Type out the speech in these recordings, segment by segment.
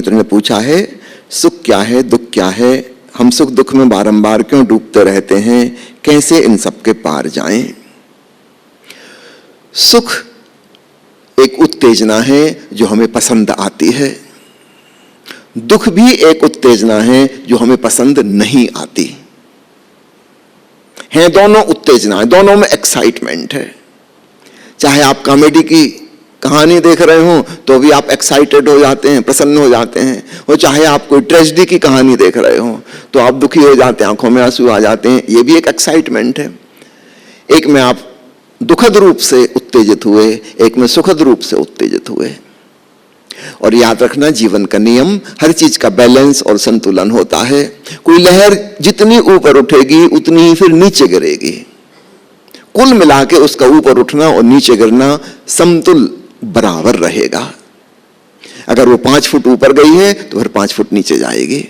मित्र ने पूछा है, सुख क्या है, दुख क्या है, हम सुख दुख में बारंबार क्यों डूबते रहते हैं, कैसे इन सब के पार जाएं। सुख एक उत्तेजना है जो हमें पसंद आती है, दुख भी एक उत्तेजना है जो हमें पसंद नहीं आती है। दोनों उत्तेजनाएं, दोनों में एक्साइटमेंट है। चाहे आप कॉमेडी की कहानी देख रहे हो तो भी आप एक्साइटेड हो जाते हैं, प्रसन्न हो जाते हैं, और चाहे आप कोई ट्रेजेडी की कहानी देख रहे हो तो आप दुखी हो जाते हैं, आंखों में आंसू आ जाते हैं, ये भी एक एक्साइटमेंट है। एक में आप दुखद रूप से उत्तेजित हुए, एक में सुखद रूप से उत्तेजित हुए। और याद रखना, जीवन का नियम, हर चीज का बैलेंस और संतुलन होता है। कोई लहर जितनी ऊपर उठेगी उतनी ही फिर नीचे गिरेगी। कुल मिला के उसका ऊपर उठना और नीचे गिरना समतुल बराबर रहेगा। अगर वो 5 फुट ऊपर गई है तो फिर 5 फुट नीचे जाएगी।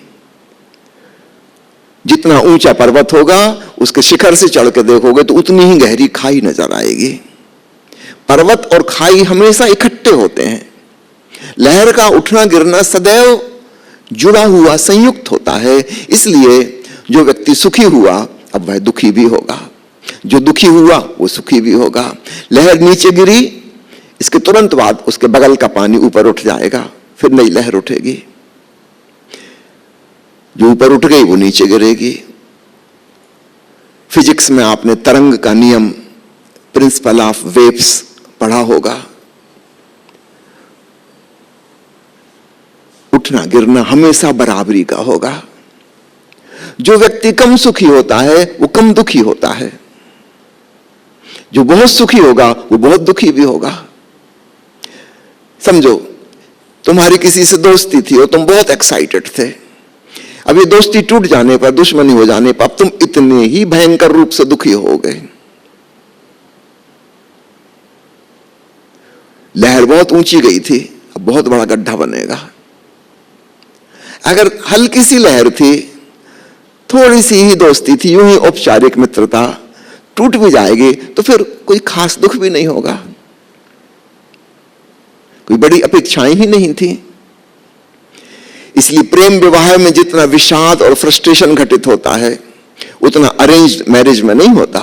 जितना ऊंचा पर्वत होगा उसके शिखर से चढ़ के देखोगे तो उतनी ही गहरी खाई नजर आएगी। पर्वत और खाई हमेशा इकट्ठे होते हैं। लहर का उठना गिरना सदैव जुड़ा हुआ, संयुक्त होता है। इसलिए जो व्यक्ति सुखी हुआ अब वह दुखी भी होगा, जो दुखी हुआ वो सुखी भी होगा। लहर नीचे गिरी, इसके तुरंत बाद उसके बगल का पानी ऊपर उठ जाएगा, फिर नई लहर उठेगी। जो ऊपर उठ गई वो नीचे गिरेगी। फिजिक्स में आपने तरंग का नियम, प्रिंसिपल ऑफ वेव्स पढ़ा होगा। उठना गिरना हमेशा बराबरी का होगा। जो व्यक्ति कम सुखी होता है वो कम दुखी होता है, जो बहुत सुखी होगा वो बहुत दुखी भी होगा। समझो तुम्हारी किसी से दोस्ती थी और तुम बहुत एक्साइटेड थे। अब ये दोस्ती टूट जाने पर, दुश्मनी हो जाने पर, अब तुम इतने ही भयंकर रूप से दुखी हो गए। लहर बहुत ऊंची गई थी, अब बहुत बड़ा गड्ढा बनेगा। अगर हल्की सी लहर थी, थोड़ी सी ही दोस्ती थी, यूं ही औपचारिक मित्रता, टूट भी जाएगी तो फिर कोई खास दुख भी नहीं होगा, कोई बड़ी अपेक्षाएं ही नहीं थी। इसलिए प्रेम विवाह में जितना विषाद और फ्रस्ट्रेशन घटित होता है उतना अरेंज्ड मैरिज में नहीं होता,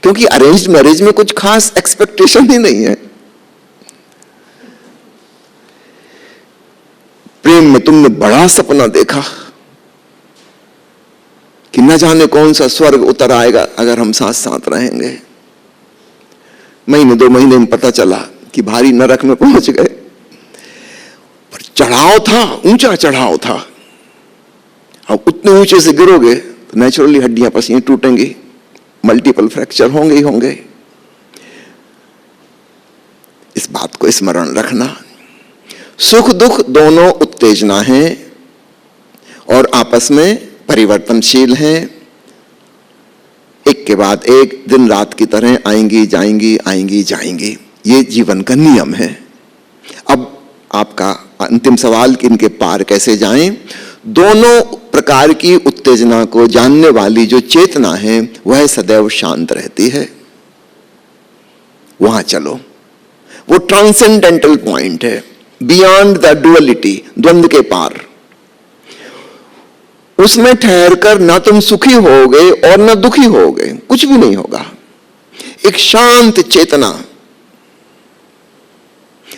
क्योंकि अरेंज्ड मैरिज में कुछ खास एक्सपेक्टेशन ही नहीं है। प्रेम में तुमने बड़ा सपना देखा कि न जाने कौन सा स्वर्ग उतर आएगा अगर हम साथ साथ रहेंगे। महीने 2 महीने में पता चला कि भारी नरक में पहुंच गए। पर चढ़ाव था, ऊंचा चढ़ाव था। अब उतने ऊंचे से गिरोगे तो नेचुरली हड्डियां पसीने टूटेंगी, मल्टीपल फ्रैक्चर होंगे ही होंगे। इस बात को स्मरण रखना। सुख दुख दोनों उत्तेजना हैं और आपस में परिवर्तनशील हैं। एक के बाद एक, दिन रात की तरह आएंगी जाएंगी, आएंगी जाएंगी। ये जीवन का नियम है। अब आपका अंतिम सवाल कि इनके पार कैसे जाएं। दोनों प्रकार की उत्तेजना को जानने वाली जो चेतना है वह सदैव शांत रहती है। वहां चलो, वो ट्रांसेंडेंटल पॉइंट है, बियॉन्ड द डुअलिटी, द्वंद्व के पार। उसमें ठहरकर ना तुम सुखी होगे और ना दुखी होगे, कुछ भी नहीं होगा। एक शांत चेतना,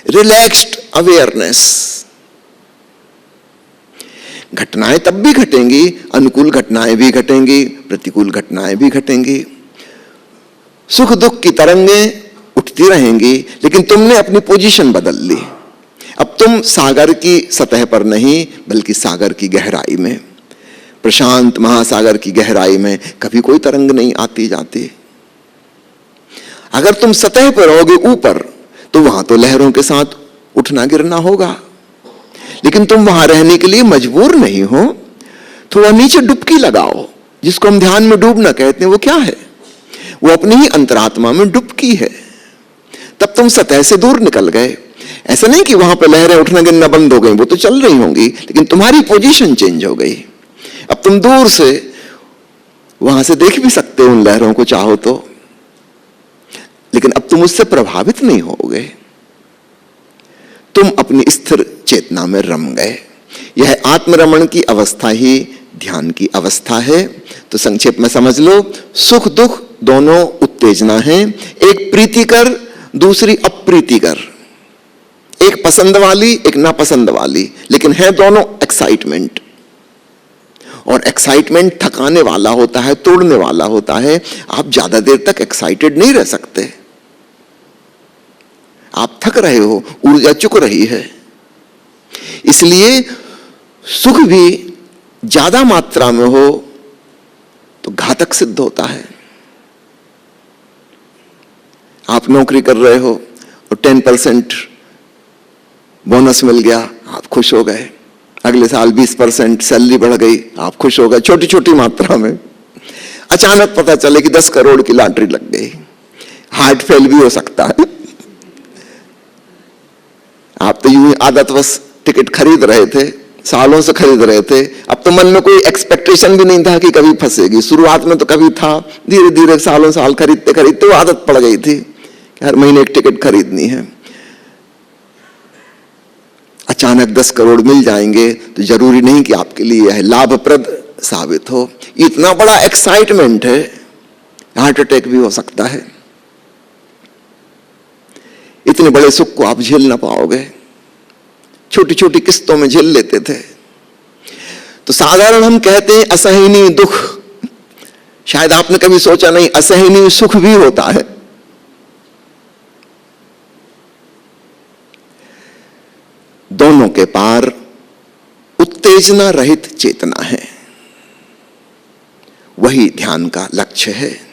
रिलैक्स्ड अवेयरनेस। घटनाएं तब भी घटेंगी, अनुकूल घटनाएं भी घटेंगी, प्रतिकूल घटनाएं भी घटेंगी। सुख दुख की तरंगें उठती रहेंगी, लेकिन तुमने अपनी पोजीशन बदल ली। अब तुम सागर की सतह पर नहीं बल्कि सागर की गहराई में, प्रशांत महासागर की गहराई में कभी कोई तरंग नहीं आती जाती। अगर तुम सतह पर रहोगे ऊपर तो वहां तो लहरों के साथ उठना गिरना होगा, लेकिन तुम वहां रहने के लिए मजबूर नहीं हो। थोड़ा नीचे डुबकी लगाओ, जिसको हम ध्यान में डूबना कहते हैं। वो क्या है? वो अपनी ही अंतरात्मा में डुबकी है। तब तुम सतह से दूर निकल गए। ऐसा नहीं कि वहां पर लहरें उठना गिरना बंद हो गई, वो तो चल रही होंगी, लेकिन तुम्हारी पोजीशन चेंज हो गई। अब तुम दूर से वहां से देख भी सकते हो उन लहरों को चाहो तो, लेकिन अब तुम उससे प्रभावित नहीं होगे। तुम अपनी स्थिर चेतना में रम गए। यह आत्मरमण की अवस्था ही ध्यान की अवस्था है। तो संक्षेप में समझ लो, सुख दुख दोनों उत्तेजना हैं, एक प्रीतिकर दूसरी अप्रीतिकर, एक पसंद वाली एक नापसंद वाली, लेकिन है दोनों एक्साइटमेंट। और एक्साइटमेंट थकाने वाला होता है, तोड़ने वाला होता है। आप ज्यादा देर तक एक्साइटेड नहीं रह सकते, आप थक रहे हो, ऊर्जा चुक रही है। इसलिए सुख भी ज्यादा मात्रा में हो तो घातक सिद्ध होता है। आप नौकरी कर रहे हो और 10% बोनस मिल गया, आप खुश हो गए। अगले साल 20% सैलरी बढ़ गई, आप खुश हो गए, छोटी छोटी मात्रा में। अचानक पता चले कि 10 करोड़ की लॉटरी लग गई, हार्ट फेल भी हो सकता है। आप तो यूं आदतवश टिकट खरीद रहे थे, सालों से खरीद रहे थे, अब तो मन में कोई एक्सपेक्टेशन भी नहीं था कि कभी फंसेगी। शुरुआत में तो कभी था, धीरे धीरे सालों साल खरीदते खरीदते वो आदत पड़ गई थी कि हर महीने एक टिकट खरीदनी है। अचानक 10 करोड़ मिल जाएंगे तो जरूरी नहीं कि आपके लिए यह लाभप्रद साबित हो। इतना बड़ा एक्साइटमेंट है, हार्ट अटैक भी हो सकता है। इतने बड़े सुख को आप झेल ना पाओगे, छोटी छोटी किस्तों में झेल लेते थे। तो साधारण हम कहते हैं असहनीय दुख, शायद आपने कभी सोचा नहीं असहनीय सुख भी होता है। दोनों के पार उत्तेजना रहित चेतना है, वही ध्यान का लक्ष्य है।